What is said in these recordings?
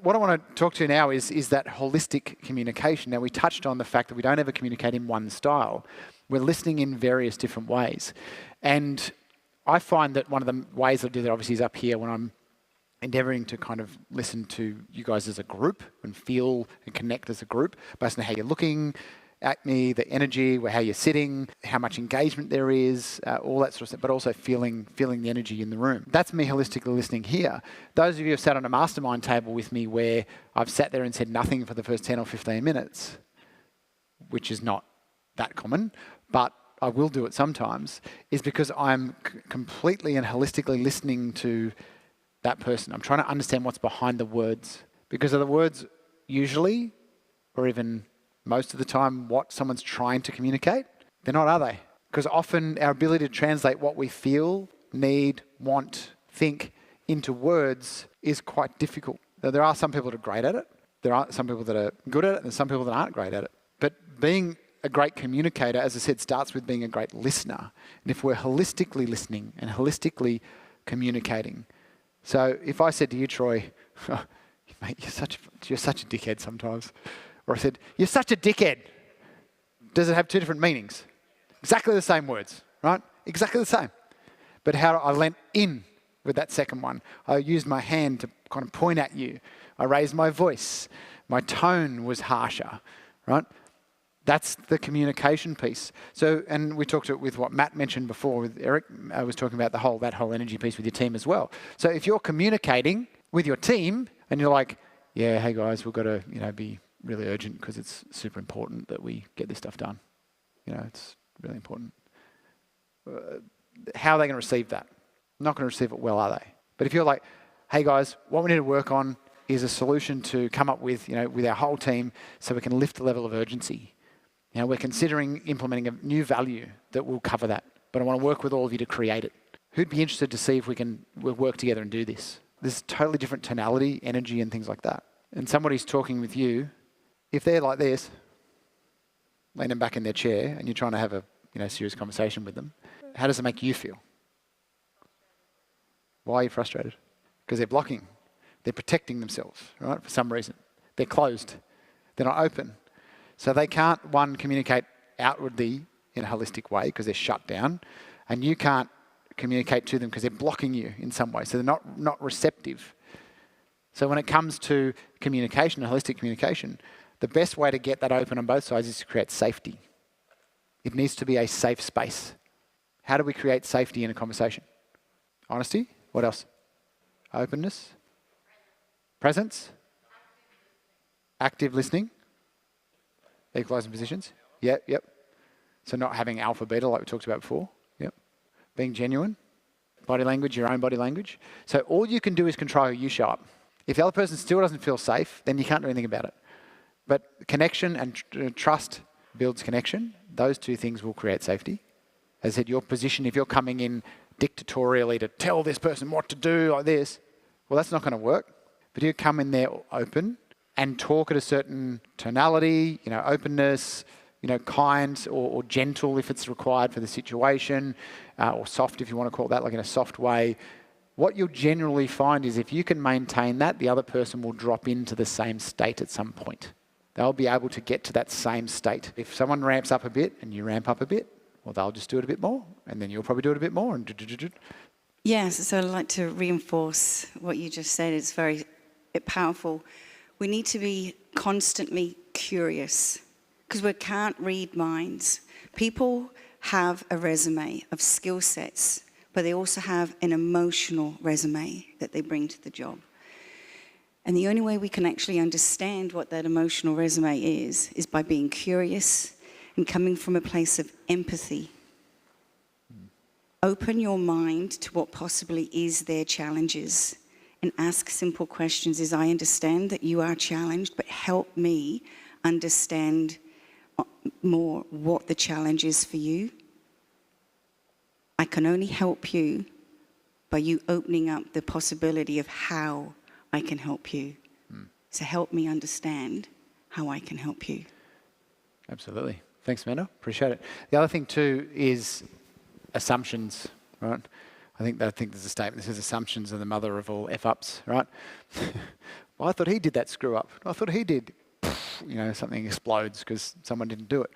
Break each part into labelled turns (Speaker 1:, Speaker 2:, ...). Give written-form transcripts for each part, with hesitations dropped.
Speaker 1: what I want to talk to you now is that holistic communication. Now, we touched on the fact that we don't ever communicate in one style. We're listening in various different ways. And I find that one of the ways I do that obviously is up here when I'm endeavouring to kind of listen to you guys as a group and feel and connect as a group based on how you're looking at me, the energy, how you're sitting, how much engagement there is, all that sort of stuff, but also feeling the energy in the room. That's me holistically listening here. Those of you who have sat on a mastermind table with me where I've sat there and said nothing for the first 10 or 15 minutes, which is not that common, but I will do it sometimes, is because I'm completely and holistically listening to that person. I'm trying to understand what's behind the words, because are the words usually, or even most of the time, what someone's trying to communicate? They're not, are they? Because often our ability to translate what we feel, need, want, think into words is quite difficult. Now, there are some people that are great at it. There are some people that are good at it, and there's some people that aren't great at it. But being a great communicator, as I said, starts with being a great listener. And if we're holistically listening and holistically communicating. So if I said to you, Troy, oh, mate, you're such a dickhead sometimes. Or I said, you're such a dickhead. Does it have two different meanings? Exactly the same words, right? Exactly the same. But how I leant in with that second one. I used my hand to kind of point at you. I raised my voice. My tone was harsher, right? That's the communication piece. So, and we talked with what Matt mentioned before with Eric. I was talking about that whole energy piece with your team as well. So if you're communicating with your team and you're like, yeah, hey guys, we've got to, be really urgent because it's super important that we get this stuff done. It's really important. How are they going to receive that? Not going to receive it well, are they? But if you're like, hey guys, what we need to work on is a solution to come up with, with our whole team so we can lift the level of urgency. We're considering implementing a new value that will cover that, but I want to work with all of you to create it. Who'd be interested to see if we'll work together and do this? There's totally different tonality, energy, and things like that. And somebody's talking with you, if they're like this, leaning back in their chair, and you're trying to have a serious conversation with them, how does it make you feel? Why are you frustrated? Because they're blocking. They're protecting themselves, right? For some reason. They're closed. They're not open. So they can't, one, communicate outwardly in a holistic way because they're shut down, and you can't communicate to them because they're blocking you in some way. So they're not receptive. So when it comes to communication and holistic communication, the best way to get that open on both sides is to create safety. It needs to be a safe space. How do we create safety in a conversation? Honesty. What else? Openness. Presence. Active listening. Equalising positions. Yep. So not having alpha, beta like we talked about before. Yep. Being genuine. Body language, your own body language. So all you can do is control how you show up. If the other person still doesn't feel safe, then you can't do anything about it. But connection and trust builds connection. Those two things will create safety. As I said, your position, if you're coming in dictatorially to tell this person what to do like this, well, that's not going to work. But you come in there open and talk at a certain tonality, openness, kind or gentle if it's required for the situation, or soft if you want to call it that, like in a soft way. What you'll generally find is if you can maintain that, the other person will drop into the same state at some point. They'll be able to get to that same state. If someone ramps up a bit and you ramp up a bit, well, they'll just do it a bit more, and then you'll probably do it a bit more.
Speaker 2: Yes, so I'd like to reinforce what you just said. It's very powerful. We need to be constantly curious because we can't read minds. People have a resume of skill sets, but they also have an emotional resume that they bring to the job. And the only way we can actually understand what that emotional resume is by being curious and coming from a place of empathy. Open your mind to what possibly is their challenges and ask simple questions. As I understand that you are challenged, but help me understand more what the challenge is for you. I can only help you by you opening up the possibility of how I can help you. So help me understand how I can help you.
Speaker 1: Absolutely. Thanks, Amanda. Appreciate it. The other thing too is assumptions, right? I think there's a statement that says assumptions are the mother of all F-ups, right? Well, I thought he did that screw up. I thought he did. Something explodes because someone didn't do it.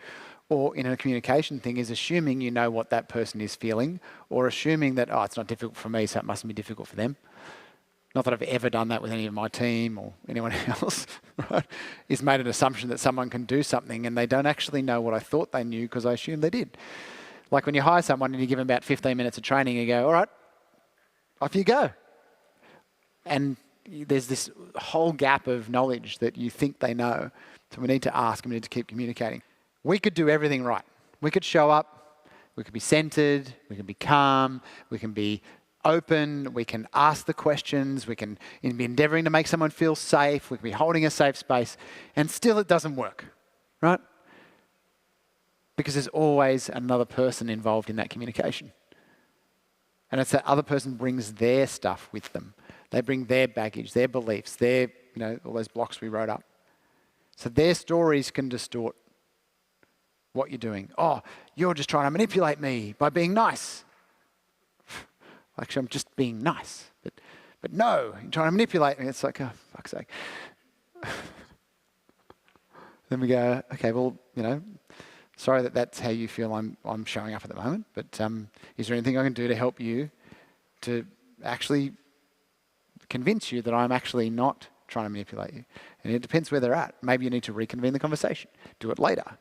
Speaker 1: Or in a communication thing is assuming you know what that person is feeling, or assuming that, it's not difficult for me, so it mustn't be difficult for them. Not that I've ever done that with any of my team or anyone else, right? Is made an assumption that someone can do something and they don't actually know what I thought they knew because I assumed they did. Like when you hire someone and you give them about 15 minutes of training, you go, all right, off you go. And there's this whole gap of knowledge that you think they know. So we need to ask and we need to keep communicating. We could do everything right. We could show up, we could be centered, we can be calm, we can be open, we can ask the questions, we can be endeavouring to make someone feel safe, we can be holding a safe space, and still it doesn't work, right? Because there's always another person involved in that communication. And it's that other person brings their stuff with them. They bring their baggage, their beliefs, all those blocks we wrote up. So their stories can distort what you're doing. Oh, you're just trying to manipulate me by being nice. Actually, I'm just being nice. But no, you're trying to manipulate me. It's like, oh, fuck's sake. Then we go, okay, well, sorry that's how you feel I'm showing up at the moment, but is there anything I can do to help you to actually convince you that I'm actually not trying to manipulate you? And it depends where they're at. Maybe you need to reconvene the conversation. Do it later.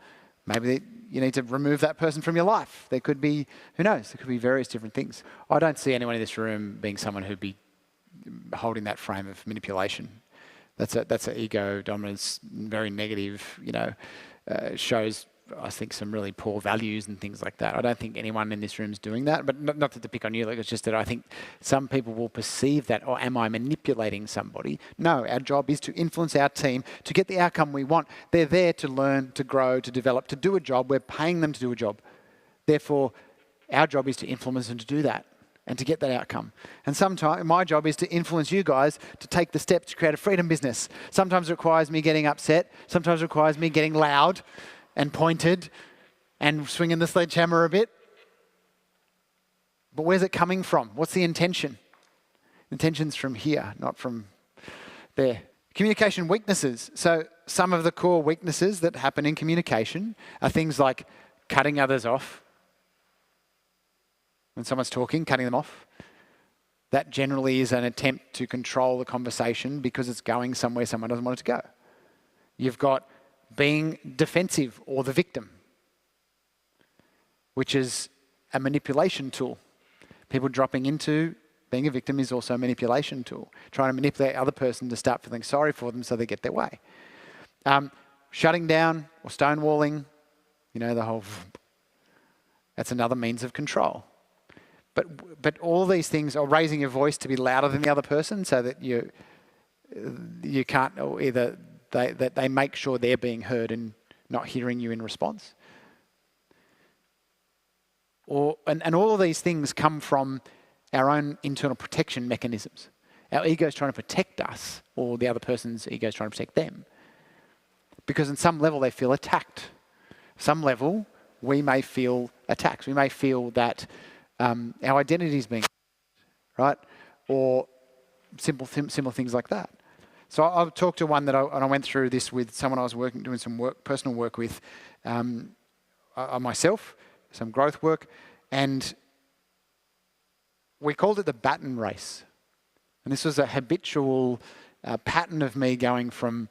Speaker 1: Maybe you need to remove that person from your life. There could be, who knows, there could be various different things. I don't see anyone in this room being someone who'd be holding that frame of manipulation. That's an ego dominance, very negative, shows, I think, some really poor values and things like that. I don't think anyone in this room is doing that, but not to pick on you, it's just that I think some people will perceive that, or am I manipulating somebody? No, our job is to influence our team to get the outcome we want. They're there to learn, to grow, to develop, to do a job. We're paying them to do a job. Therefore, our job is to influence them to do that and to get that outcome. And sometimes my job is to influence you guys to take the steps to create a freedom business. Sometimes it requires me getting upset. Sometimes it requires me getting loud and pointed and swinging the sledgehammer a bit. But where's it coming from? What's the intention? The intention's from here, not from there. Communication weaknesses. So some of the core weaknesses that happen in communication are things like cutting others off. When someone's talking, cutting them off. That generally is an attempt to control the conversation because it's going somewhere someone doesn't want it to go. You've got being defensive or the victim, which is a manipulation tool. People dropping into being a victim is also a manipulation tool, trying to manipulate the other person to start feeling sorry for them so they get their way. Shutting down or stonewalling, the whole, that's another means of control. But all these things, or raising your voice to be louder than the other person so that you can't, or either that they make sure they're being heard and not hearing you in response. And all of these things come from our own internal protection mechanisms. Our ego is trying to protect us, or the other person's ego is trying to protect them. Because on some level they feel attacked. Some level we may feel attacked. We may feel that our identity is being, right? Or simple things like that. So I'll talk to one that I went through this with someone I was doing some personal work with myself, some growth work, and we called it the baton race. And this was a habitual pattern of me going from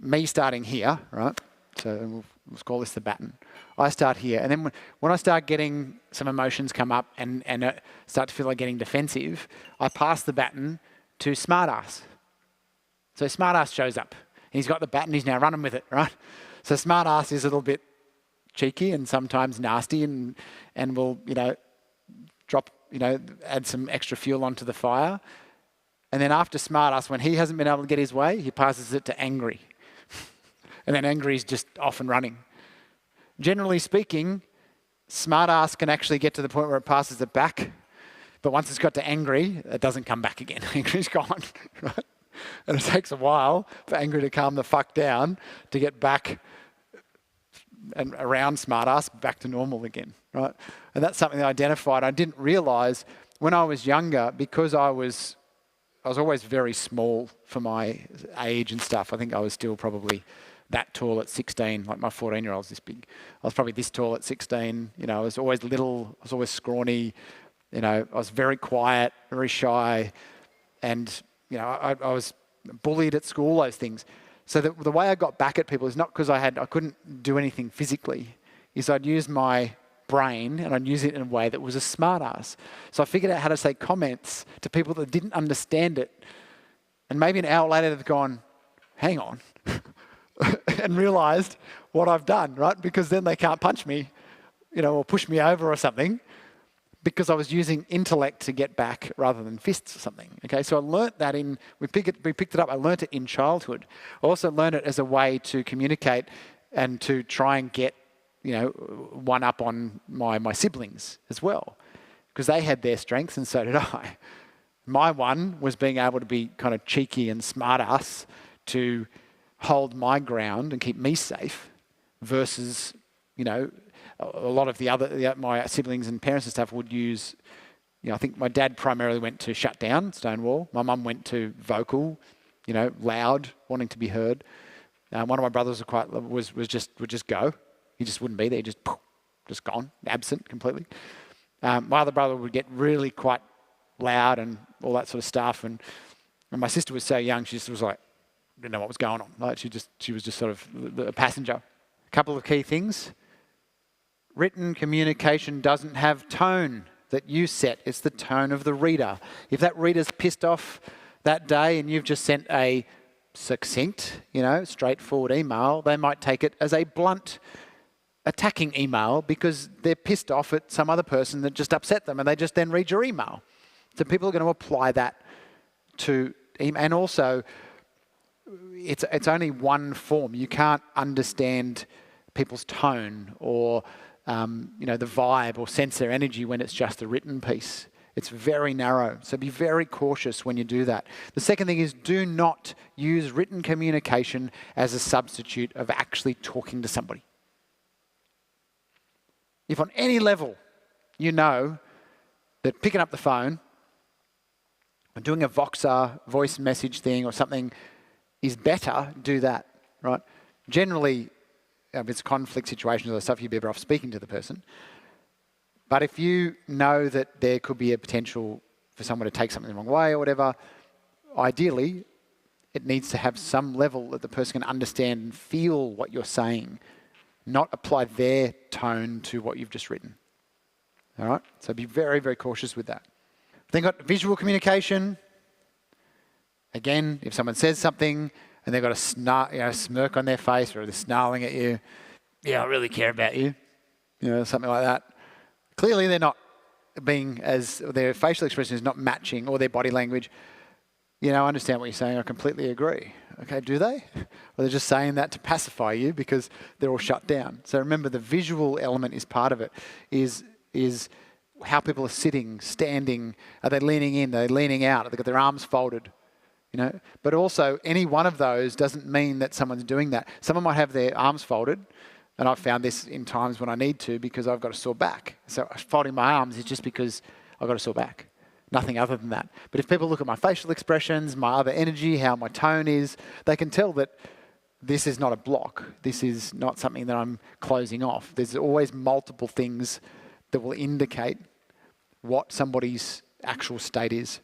Speaker 1: me starting here, right? So we'll call this the baton. I start here, and then when I start getting some emotions come up and start to feel like getting defensive, I pass the baton to smartass. So smartass shows up. He's got the baton, he's now running with it, right? So smartass is a little bit cheeky and sometimes nasty and will, drop, add some extra fuel onto the fire. And then after smartass, when he hasn't been able to get his way, he passes it to angry. And then angry is just off and running. Generally speaking, smartass can actually get to the point where it passes it back. But once it's got to angry, it doesn't come back again. Angry's gone, right? And it takes a while for angry to calm the fuck down to get back and around smartass back to normal again, right? And that's something that I identified. I didn't realise when I was younger, because I was was always very small for my age and stuff. I think I was still probably that tall at 16, like my 14-year-old's this big. I was probably this tall at 16. You know, I was always little, I was always scrawny. You know, I was very quiet, very shy. And, you know, I was bullied at school, those things. So the way I got back at people is not because I couldn't do anything physically, is I'd use my brain and I'd use it in a way that was a smart ass. So I figured out how to say comments to people that didn't understand it. And maybe an hour later they've gone, hang on, and realised what I've done, right? Because then they can't punch me, you know, or push me over or something, because I was using intellect to get back rather than fists or something. Okay, so I learnt that we picked it up, I learnt it in childhood. I also learnt it as a way to communicate and to try and get, you know, one up on my siblings as well, because they had their strengths and so did I. My one was being able to be kind of cheeky and smart ass to hold my ground and keep me safe versus, you know, a lot of my siblings and parents and stuff would use, you know, I think my dad primarily went to shutdown, Stonewall. My mum went to vocal, you know, loud, wanting to be heard. One of my brothers would just go. He just wouldn't be there. Just gone, absent completely. My other brother would get really quite loud and all that sort of stuff. And my sister was so young, she just was like, didn't know what was going on. Like she was just sort of a passenger. A couple of key things. Written communication doesn't have tone that you set. It's the tone of the reader. If that reader's pissed off that day and you've just sent a succinct, you know, straightforward email, they might take it as a blunt, attacking email because they're pissed off at some other person that just upset them, and they just then read your email. So people are going to apply that to email. And also, it's only one form. You can't understand people's tone or you know, the vibe or sense their energy when it's just a written piece. It's very narrow. So be very cautious when you do that. The second thing is, do not use written communication as a substitute of actually talking to somebody. If on any level you know that picking up the phone or doing a Voxer voice message thing or something is better, do that, right? Generally, if it's conflict situations or stuff, you'd be better off speaking to the person. But if you know that there could be a potential for someone to take something the wrong way or whatever, ideally, it needs to have some level that the person can understand and feel what you're saying, not apply their tone to what you've just written. All right? So be very, very cautious with that. Then got visual communication. Again, if someone says something and they've got a smirk on their face or they're snarling at you, yeah, I really care about you, you know, something like that. Clearly they're not their facial expression is not matching, or their body language. You know, I understand what you're saying, I completely agree. Okay, do they? Or they're just saying that to pacify you because they're all shut down. So remember, the visual element is part of it, is how people are sitting, standing, are they leaning in, are they leaning out, have they got their arms folded? You know, but also any one of those doesn't mean that someone's doing that. Someone might have their arms folded, and I've found this in times when I need to because I've got a sore back. So folding my arms is just because I've got a sore back. Nothing other than that. But if people look at my facial expressions, my other energy, how my tone is, they can tell that this is not a block. This is not something that I'm closing off. There's always multiple things that will indicate what somebody's actual state is.